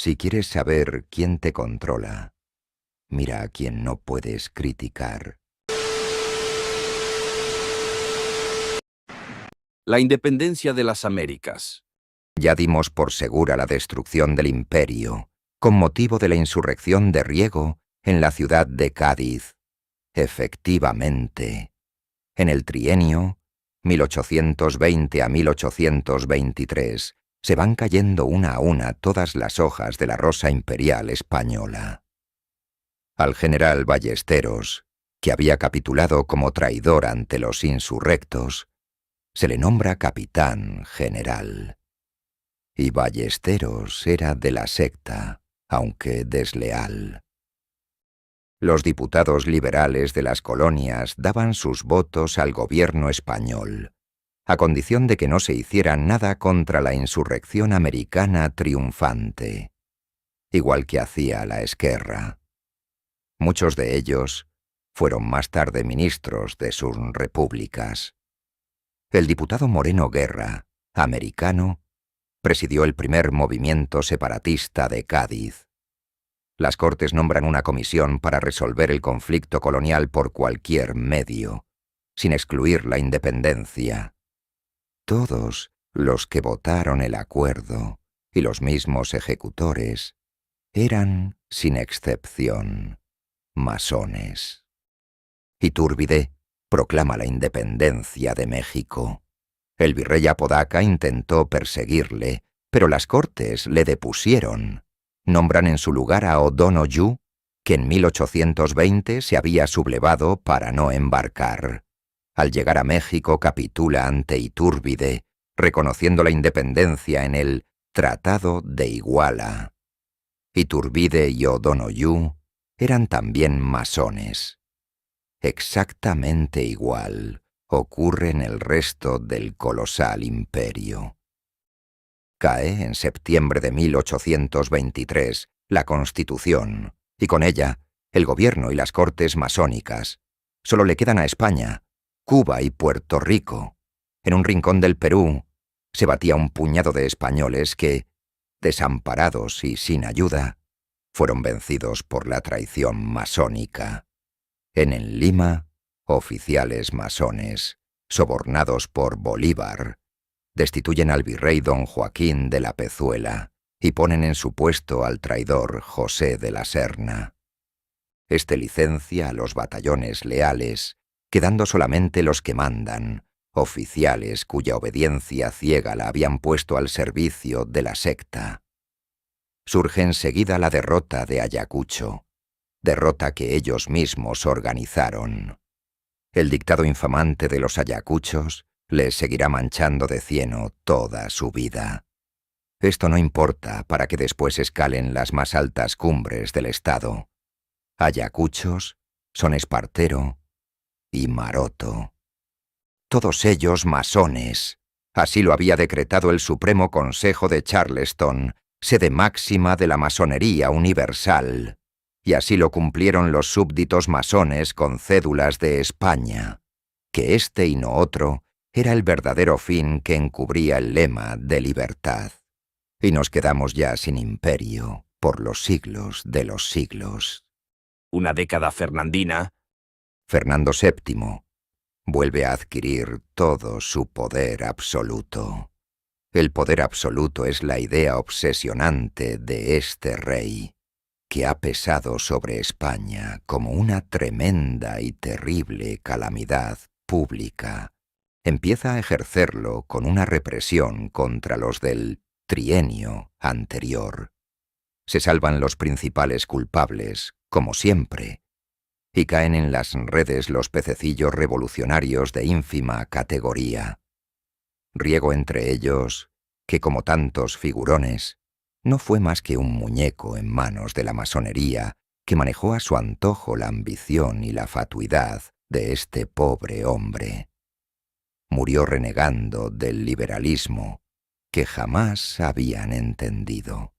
Si quieres saber quién te controla, mira a quien no puedes criticar. La independencia de las Américas. Ya dimos por segura la destrucción del imperio, con motivo de la insurrección de Riego en la ciudad de Cádiz. Efectivamente, en el trienio 1820 a 1823 se van cayendo una a una todas las hojas de la rosa imperial española. Al general Ballesteros, que había capitulado como traidor ante los insurrectos, se le nombra capitán general. Y Ballesteros era de la secta, aunque desleal. Los diputados liberales de las colonias daban sus votos al gobierno español, a condición de que no se hiciera nada contra la insurrección americana triunfante, igual que hacía la Esquerra. Muchos de ellos fueron más tarde ministros de sus repúblicas. El diputado Moreno Guerra, americano, presidió el primer movimiento separatista de Cádiz. Las Cortes nombran una comisión para resolver el conflicto colonial por cualquier medio, sin excluir la independencia. Todos los que votaron el acuerdo y los mismos ejecutores eran, sin excepción, masones. Itúrbide proclama la independencia de México. El virrey Apodaca intentó perseguirle, pero las Cortes le depusieron. Nombran en su lugar a O'Donoghue, que en 1820 se había sublevado para no embarcar. Al llegar a México capitula ante Itúrbide, reconociendo la independencia en el Tratado de Iguala. Itúrbide y O'Donoghue eran también masones. Exactamente igual ocurre en el resto del colosal imperio. Cae en septiembre de 1823 la Constitución, y con ella el gobierno y las cortes masónicas. Solo le quedan a España, Cuba y Puerto Rico. En un rincón del Perú se batía un puñado de españoles que, desamparados y sin ayuda, fueron vencidos por la traición masónica. En Lima, oficiales masones, sobornados por Bolívar, destituyen al virrey don Joaquín de la Pezuela y ponen en su puesto al traidor José de la Serna. Este licencia a los batallones leales, quedando solamente los que mandan, oficiales cuya obediencia ciega la habían puesto al servicio de la secta. Surge enseguida la derrota de Ayacucho, derrota que ellos mismos organizaron. El dictado infamante de los ayacuchos les seguirá manchando de cieno toda su vida. Esto no importa para que después escalen las más altas cumbres del Estado. Ayacuchos son Espartero y Maroto. Todos ellos masones. Así lo había decretado el Supremo Consejo de Charleston, sede máxima de la masonería universal. Y así lo cumplieron los súbditos masones con cédulas de España, que este y no otro era el verdadero fin que encubría el lema de libertad. Y nos quedamos ya sin imperio por los siglos de los siglos. Una década fernandina. Fernando VII vuelve a adquirir todo su poder absoluto. El poder absoluto es la idea obsesionante de este rey, que ha pesado sobre España como una tremenda y terrible calamidad pública. Empieza a ejercerlo con una represión contra los del trienio anterior. Se salvan los principales culpables, como siempre, y caen en las redes los pececillos revolucionarios de ínfima categoría. Riego entre ellos, que como tantos figurones, no fue más que un muñeco en manos de la masonería que manejó a su antojo la ambición y la fatuidad de este pobre hombre. Murió renegando del liberalismo que jamás habían entendido.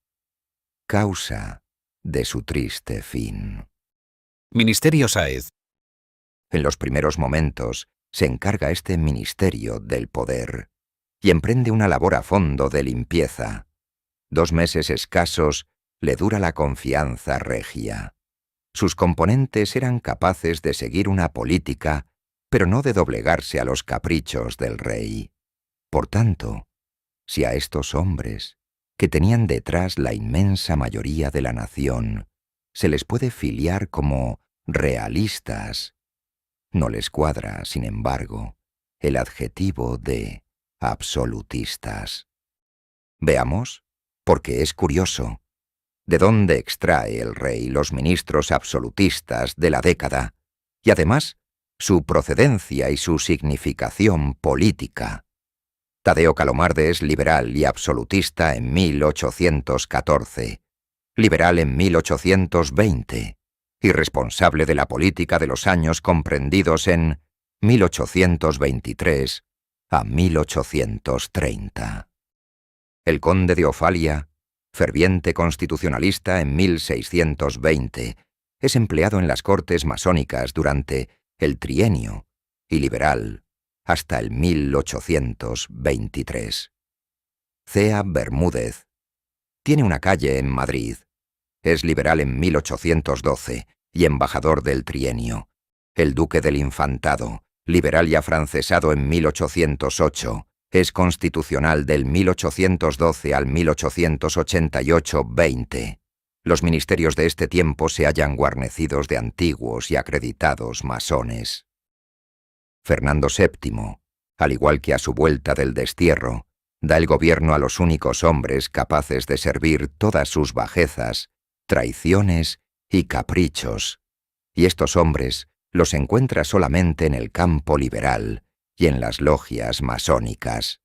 Causa de su triste fin. Ministerio Sáez. En los primeros momentos se encarga este ministerio del poder y emprende una labor a fondo de limpieza. 2 meses escasos le dura la confianza regia. Sus componentes eran capaces de seguir una política, pero no de doblegarse a los caprichos del rey. Por tanto, si a estos hombres, que tenían detrás la inmensa mayoría de la nación, se les puede filiar como realistas, no les cuadra, sin embargo, el adjetivo de absolutistas. Veamos, porque es curioso, de dónde extrae el rey los ministros absolutistas de la década y además su procedencia y su significación política. Tadeo Calomarde es liberal y absolutista en 1814, liberal en 1820 y responsable de la política de los años comprendidos en 1823 a 1830. El conde de Ofalia, ferviente constitucionalista en 1620, es empleado en las cortes masónicas durante el trienio y liberal hasta el 1823. Cea Bermúdez tiene una calle en Madrid. Es liberal en 1812 y embajador del trienio. El duque del Infantado, liberal y afrancesado en 1808, es constitucional del 1812 al 1888-20. Los ministerios de este tiempo se hallan guarnecidos de antiguos y acreditados masones. Fernando VII, al igual que a su vuelta del destierro, da el gobierno a los únicos hombres capaces de servir todas sus bajezas, traiciones y caprichos, y estos hombres los encuentra solamente en el campo liberal y en las logias masónicas.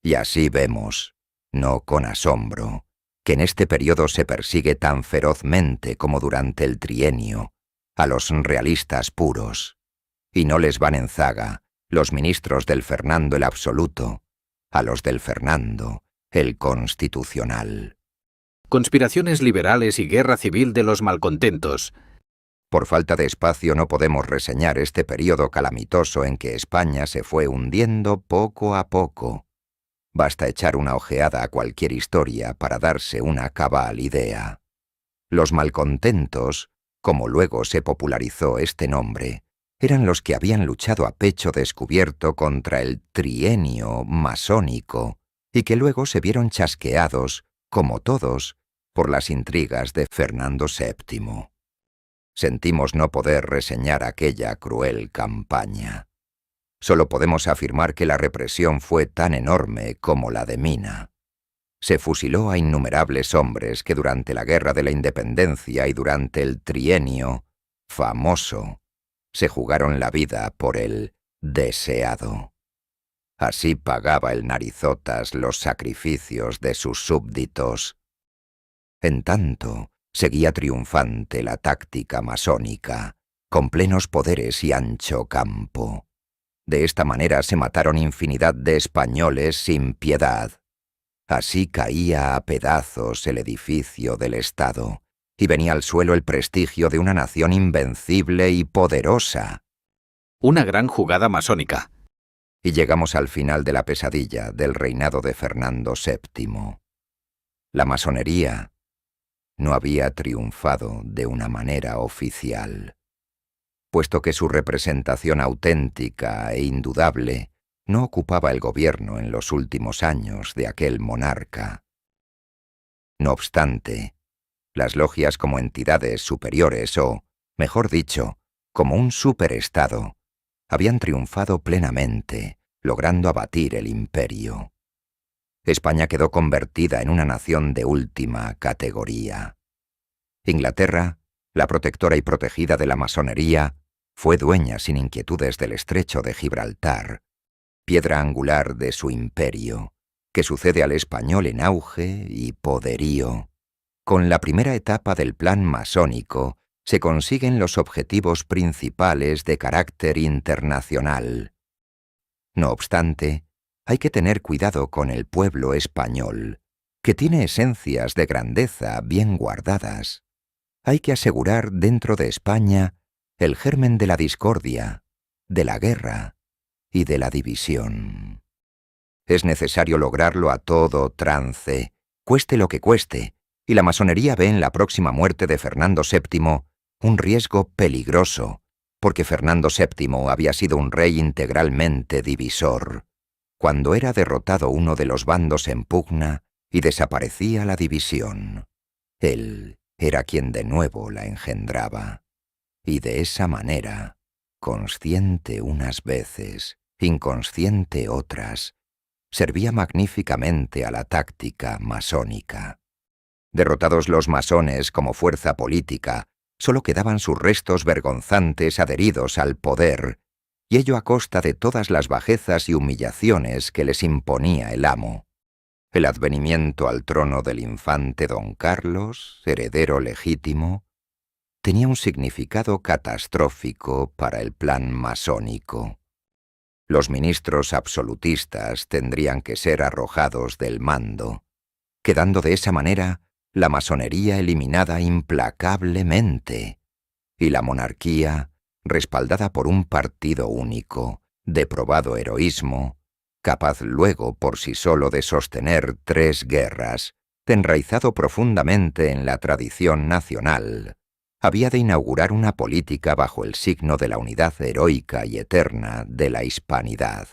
Y así vemos, no con asombro, que en este periodo se persigue tan ferozmente como durante el trienio a los realistas puros, y no les van en zaga los ministros del Fernando el Absoluto a los del Fernando el Constitucional. Conspiraciones liberales y guerra civil de los malcontentos. Por falta de espacio no podemos reseñar este periodo calamitoso en que España se fue hundiendo poco a poco. Basta echar una ojeada a cualquier historia para darse una cabal idea. Los malcontentos, como luego se popularizó este nombre, eran los que habían luchado a pecho descubierto contra el trienio masónico y que luego se vieron chasqueados, como todos, por las intrigas de Fernando VII. Sentimos no poder reseñar aquella cruel campaña. Solo podemos afirmar que la represión fue tan enorme como la de Mina. Se fusiló a innumerables hombres que durante la Guerra de la Independencia y durante el trienio famoso se jugaron la vida por el deseado. Así pagaba el Narizotas los sacrificios de sus súbditos. En tanto, seguía triunfante la táctica masónica, con plenos poderes y ancho campo. De esta manera se mataron infinidad de españoles sin piedad. Así caía a pedazos el edificio del Estado, y venía al suelo el prestigio de una nación invencible y poderosa. Una gran jugada masónica. Y llegamos al final de la pesadilla del reinado de Fernando VII. La masonería no había triunfado de una manera oficial, puesto que su representación auténtica e indudable no ocupaba el gobierno en los últimos años de aquel monarca. No obstante, las logias como entidades superiores o, mejor dicho, como un superestado, habían triunfado plenamente, logrando abatir el imperio. España quedó convertida en una nación de última categoría. Inglaterra, la protectora y protegida de la masonería, fue dueña sin inquietudes del estrecho de Gibraltar, piedra angular de su imperio, que sucede al español en auge y poderío. Con la primera etapa del plan masónico se consiguen los objetivos principales de carácter internacional. No obstante, hay que tener cuidado con el pueblo español, que tiene esencias de grandeza bien guardadas. Hay que asegurar dentro de España el germen de la discordia, de la guerra y de la división. Es necesario lograrlo a todo trance, cueste lo que cueste, y la masonería ve en la próxima muerte de Fernando VII un riesgo peligroso, porque Fernando VII había sido un rey integralmente divisor. Cuando era derrotado uno de los bandos en pugna y desaparecía la división, él era quien de nuevo la engendraba. Y de esa manera, consciente unas veces, inconsciente otras, servía magníficamente a la táctica masónica. Derrotados los masones como fuerza política, solo quedaban sus restos vergonzantes adheridos al poder, y ello a costa de todas las bajezas y humillaciones que les imponía el amo. El advenimiento al trono del infante don Carlos, heredero legítimo, tenía un significado catastrófico para el plan masónico. Los ministros absolutistas tendrían que ser arrojados del mando, quedando de esa manera la masonería eliminada implacablemente, y la monarquía, respaldada por un partido único, de probado heroísmo, capaz luego por sí solo de sostener 3 guerras, enraizado profundamente en la tradición nacional, había de inaugurar una política bajo el signo de la unidad heroica y eterna de la hispanidad.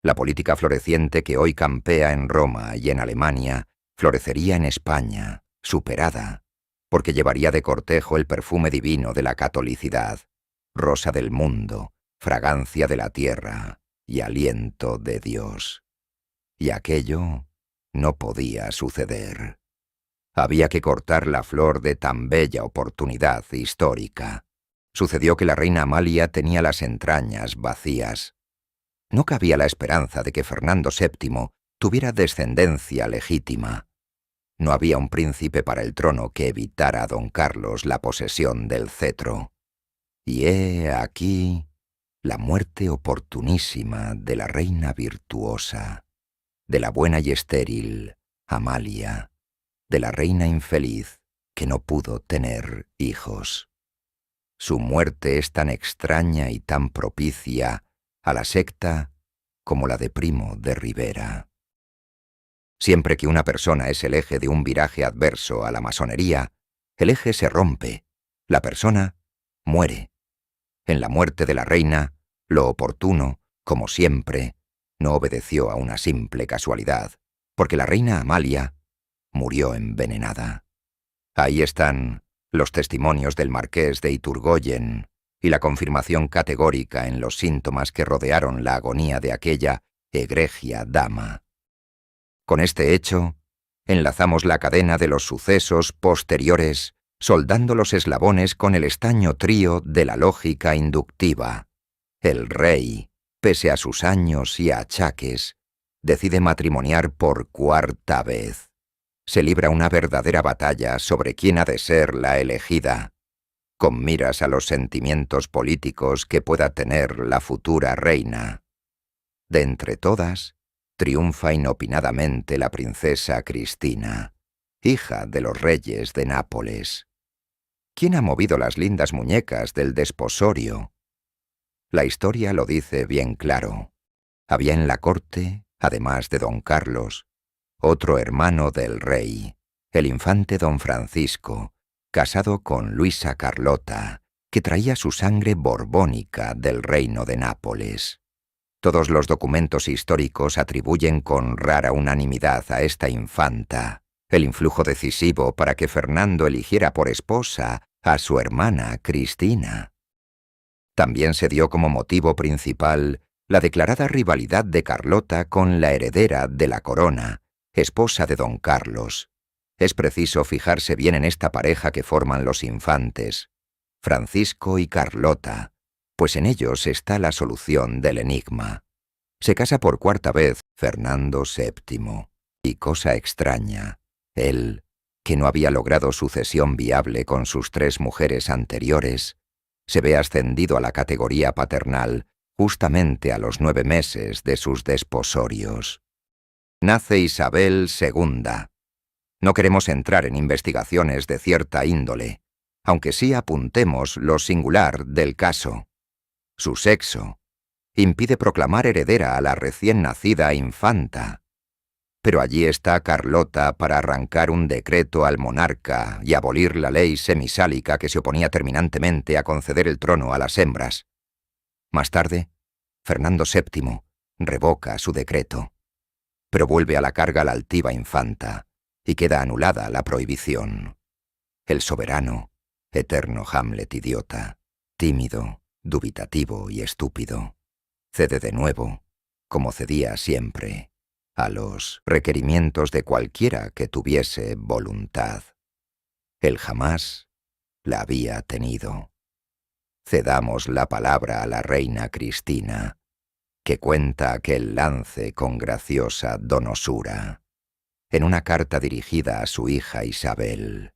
La política floreciente que hoy campea en Roma y en Alemania florecería en España, superada, porque llevaría de cortejo el perfume divino de la catolicidad, rosa del mundo, fragancia de la tierra y aliento de Dios. Y aquello no podía suceder. Había que cortar la flor de tan bella oportunidad histórica. Sucedió que la reina Amalia tenía las entrañas vacías. No cabía la esperanza de que Fernando VII tuviera descendencia legítima. No había un príncipe para el trono que evitara a don Carlos la posesión del cetro. Y he aquí la muerte oportunísima de la reina virtuosa, de la buena y estéril Amalia, de la reina infeliz que no pudo tener hijos. Su muerte es tan extraña y tan propicia a la secta como la de Primo de Rivera. Siempre que una persona es el eje de un viraje adverso a la masonería, el eje se rompe, la persona muere. En la muerte de la reina, lo oportuno, como siempre, no obedeció a una simple casualidad, porque la reina Amalia murió envenenada. Ahí están los testimonios del marqués de Iturgoyen y la confirmación categórica en los síntomas que rodearon la agonía de aquella egregia dama. Con este hecho, enlazamos la cadena de los sucesos posteriores, soldando los eslabones con el estaño trío de la lógica inductiva. El rey, pese a sus años y achaques, decide matrimoniar por 4ª vez. Se libra una verdadera batalla sobre quién ha de ser la elegida, con miras a los sentimientos políticos que pueda tener la futura reina. De entre todas, triunfa inopinadamente la princesa Cristina, hija de los reyes de Nápoles. ¿Quién ha movido las lindas muñecas del desposorio? La historia lo dice bien claro. Había en la corte, además de don Carlos, otro hermano del rey, el infante don Francisco, casado con Luisa Carlota, que traía su sangre borbónica del reino de Nápoles. Todos los documentos históricos atribuyen con rara unanimidad a esta infanta el influjo decisivo para que Fernando eligiera por esposa a su hermana Cristina. También se dio como motivo principal la declarada rivalidad de Carlota con la heredera de la corona, esposa de don Carlos. Es preciso fijarse bien en esta pareja que forman los infantes, Francisco y Carlota, pues en ellos está la solución del enigma. Se casa por 4ª vez Fernando VII, y cosa extraña, él, que no había logrado sucesión viable con sus 3 mujeres anteriores, se ve ascendido a la categoría paternal justamente a los 9 meses de sus desposorios. Nace Isabel II. No queremos entrar en investigaciones de cierta índole, aunque sí apuntemos lo singular del caso. Su sexo impide proclamar heredera a la recién nacida infanta. Pero allí está Carlota para arrancar un decreto al monarca y abolir la ley semisálica que se oponía terminantemente a conceder el trono a las hembras. Más tarde, Fernando VII revoca su decreto, pero vuelve a la carga la altiva infanta y queda anulada la prohibición. El soberano, eterno Hamlet idiota, tímido, dubitativo y estúpido, cede de nuevo, como cedía siempre, a los requerimientos de cualquiera que tuviese voluntad. Él jamás la había tenido. Cedamos la palabra a la reina Cristina, que cuenta aquel lance con graciosa donosura, en una carta dirigida a su hija Isabel.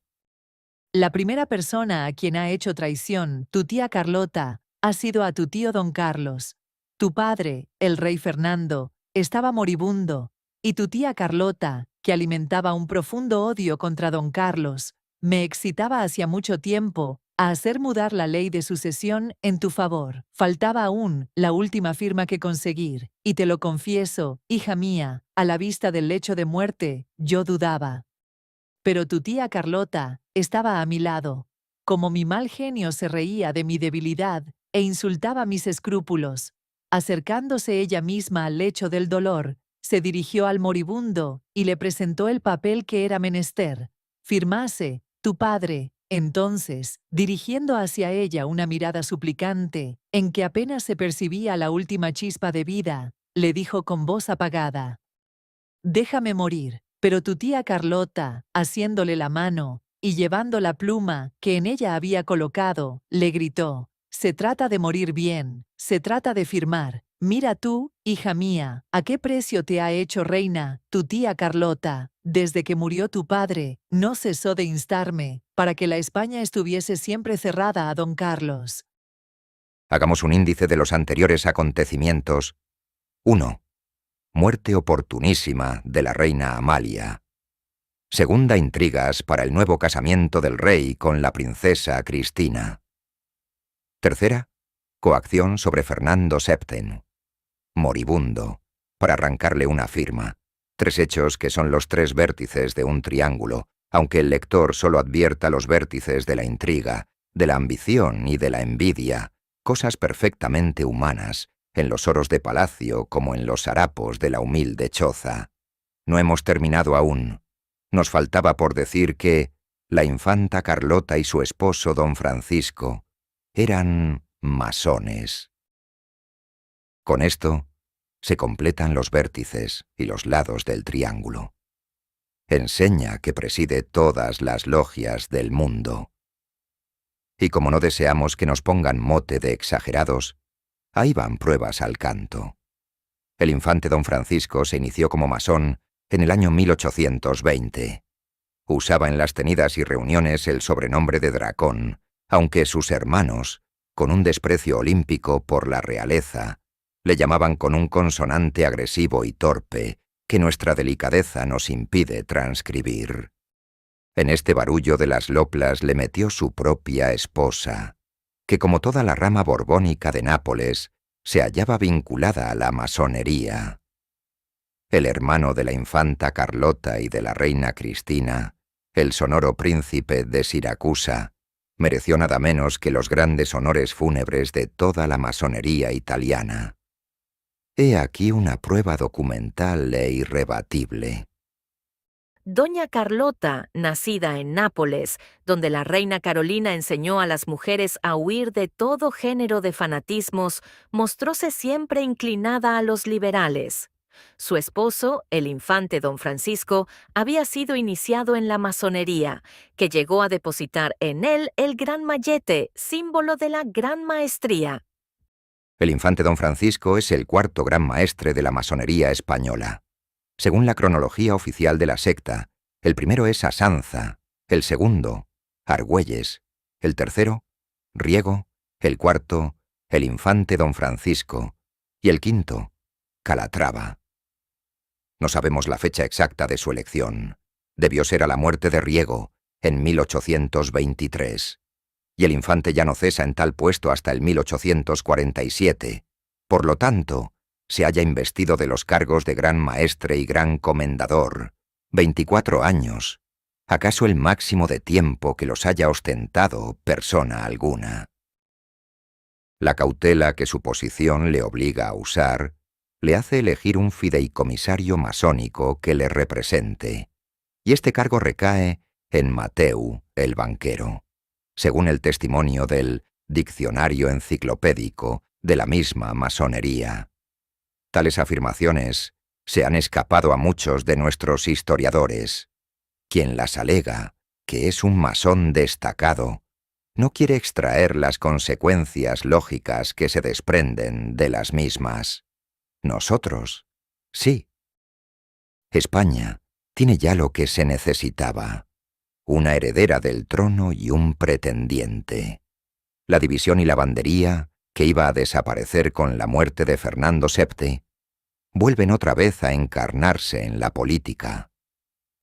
La primera persona a quien ha hecho traición, tu tía Carlota, ha sido a tu tío don Carlos. Tu padre, el rey Fernando, estaba moribundo, y tu tía Carlota, que alimentaba un profundo odio contra don Carlos, me excitaba hacía mucho tiempo a hacer mudar la ley de sucesión en tu favor. Faltaba aún la última firma que conseguir, y te lo confieso, hija mía, a la vista del lecho de muerte, yo dudaba. Pero tu tía Carlota estaba a mi lado. Como mi mal genio se reía de mi debilidad e insultaba mis escrúpulos, acercándose ella misma al lecho del dolor, se dirigió al moribundo y le presentó el papel que era menester. Firmase, tu padre. Entonces, dirigiendo hacia ella una mirada suplicante, en que apenas se percibía la última chispa de vida, le dijo con voz apagada: «Déjame morir». Pero tu tía Carlota, haciéndole la mano y llevando la pluma que en ella había colocado, le gritó: «Se trata de morir bien, se trata de firmar. Mira tú, hija mía, a qué precio te ha hecho reina tu tía Carlota. Desde que murió tu padre, no cesó de instarme para que la España estuviese siempre cerrada a don Carlos». Hagamos un índice de los anteriores acontecimientos. 1. Muerte oportunísima de la reina Amalia. Segunda, intrigas para el nuevo casamiento del rey con la princesa Cristina. Tercera, coacción sobre Fernando VII. Moribundo, para arrancarle una firma. 3 hechos que son los 3 vértices de un triángulo, aunque el lector solo advierta los vértices de la intriga, de la ambición y de la envidia, cosas perfectamente humanas, en los oros de palacio como en los harapos de la humilde choza. No hemos terminado aún. Nos faltaba por decir que la infanta Carlota y su esposo don Francisco eran masones. Con esto se completan los vértices y los lados del triángulo. Enseña que preside todas las logias del mundo. Y como no deseamos que nos pongan mote de exagerados, ahí van pruebas al canto. El infante don Francisco se inició como masón en el año 1820. Usaba en las tenidas y reuniones el sobrenombre de Dracón, aunque sus hermanos, con un desprecio olímpico por la realeza, le llamaban con un consonante agresivo y torpe que nuestra delicadeza nos impide transcribir. En este barullo de las loplas le metió su propia esposa, que como toda la rama borbónica de Nápoles, se hallaba vinculada a la masonería. El hermano de la infanta Carlota y de la reina Cristina, el sonoro príncipe de Siracusa, mereció nada menos que los grandes honores fúnebres de toda la masonería italiana. He aquí una prueba documental e irrebatible. Doña Carlota, nacida en Nápoles, donde la reina Carolina enseñó a las mujeres a huir de todo género de fanatismos, mostróse siempre inclinada a los liberales. Su esposo, el infante don Francisco, había sido iniciado en la masonería, que llegó a depositar en él el gran mallete, símbolo de la gran maestría. El infante don Francisco es el 4º gran maestre de la masonería española. Según la cronología oficial de la secta, el primero es Asanza, el segundo, Argüelles, el tercero, Riego, el cuarto, el infante don Francisco, y el quinto, Calatrava. No sabemos la fecha exacta de su elección. Debió ser a la muerte de Riego, en 1823, y el infante ya no cesa en tal puesto hasta el 1847. Por lo tanto, se haya investido de los cargos de gran maestre y gran comendador, 24 años, acaso el máximo de tiempo que los haya ostentado persona alguna. La cautela que su posición le obliga a usar le hace elegir un fideicomisario masónico que le represente, y este cargo recae en Mateu, el banquero, según el testimonio del Diccionario Enciclopédico de la misma masonería. Tales afirmaciones se han escapado a muchos de nuestros historiadores. Quien las alega, que es un masón destacado, no quiere extraer las consecuencias lógicas que se desprenden de las mismas. Nosotros, sí. España tiene ya lo que se necesitaba: una heredera del trono y un pretendiente. La división y lavandería, que iba a desaparecer con la muerte de Fernando VII, vuelven otra vez a encarnarse en la política.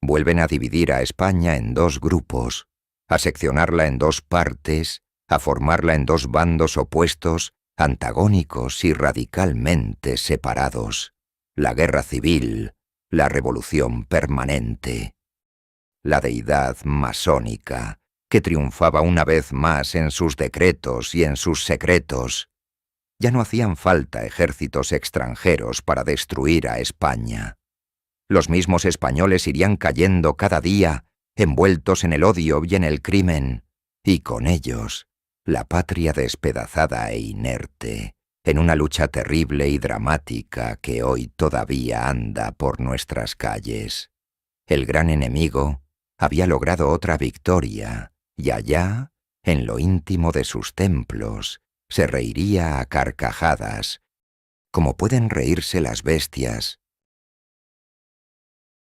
Vuelven a dividir a España en dos grupos, a seccionarla en dos partes, a formarla en dos bandos opuestos, antagónicos y radicalmente separados: la guerra civil, la revolución permanente. La deidad masónica, que triunfaba una vez más en sus decretos y en sus secretos. Ya no hacían falta ejércitos extranjeros para destruir a España. Los mismos españoles irían cayendo cada día, envueltos en el odio y en el crimen, y con ellos la patria despedazada e inerte, en una lucha terrible y dramática que hoy todavía anda por nuestras calles. El gran enemigo había logrado otra victoria, y allá, en lo íntimo de sus templos, se reiría a carcajadas, como pueden reírse las bestias